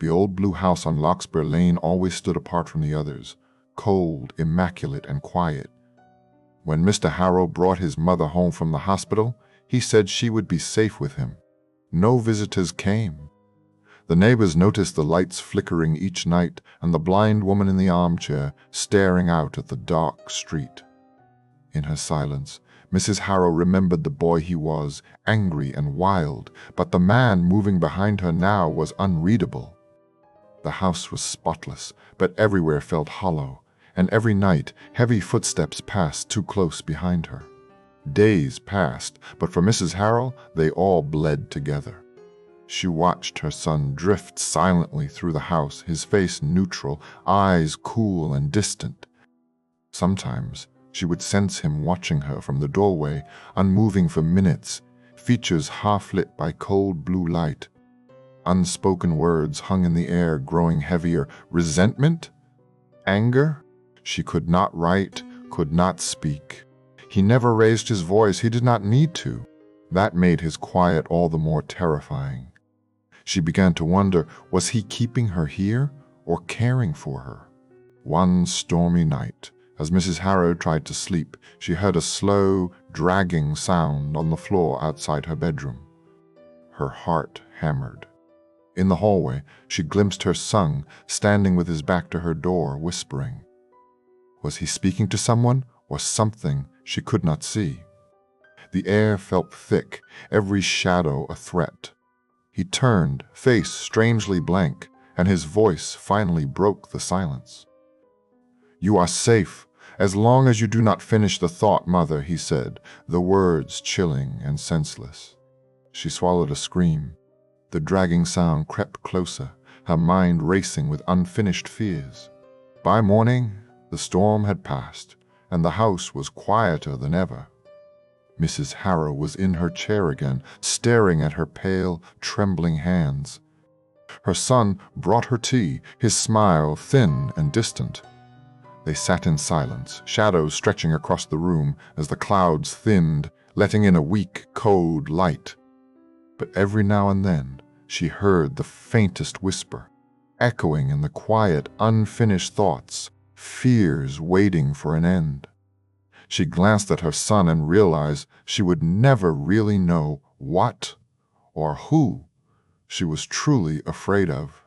The old blue house on Larkspur Lane always stood apart from the others, cold, immaculate, and quiet. When Mr. Harrow brought his mother home from the hospital, he said she would be safe with him. No visitors came. The neighbors noticed the lights flickering each night and the blind woman in the armchair staring out at the dark street. In her silence, Mrs. Harrow remembered the boy he was, angry and wild, but the man moving behind her now was unreadable. The house was spotless, but everywhere felt hollow, and every night heavy footsteps passed too close behind her. Days passed, but for Mrs. Harrow, they all bled together. She watched her son drift silently through the house, his face neutral, eyes cool and distant. Sometimes she would sense him watching her from the doorway, unmoving for minutes, features half-lit by cold blue light. Unspoken words hung in the air, growing heavier. Resentment? Anger? She could not write, could not speak. He never raised his voice. He did not need to. That made his quiet all the more terrifying. She began to wonder, was he keeping her here or caring for her? One stormy night, as Mrs. Harrow tried to sleep, she heard a slow, dragging sound on the floor outside her bedroom. Her heart hammered. In the hallway, she glimpsed her son standing with his back to her door, whispering. Was he speaking to someone or something she could not see? The air felt thick, every shadow a threat. He turned, face strangely blank, and his voice finally broke the silence. You are safe, as long as you do not finish the thought, Mother, he said, the words chilling and senseless. She swallowed a scream. The dragging sound crept closer, her mind racing with unfinished fears. By morning, the storm had passed, and the house was quieter than ever. Mrs. Harrow was in her chair again, staring at her pale, trembling hands. Her son brought her tea, his smile thin and distant. They sat in silence, shadows stretching across the room as the clouds thinned, letting in a weak, cold light. But every now and then, she heard the faintest whisper, echoing in the quiet, unfinished thoughts, fears waiting for an end. She glanced at her son and realized she would never really know what or who she was truly afraid of.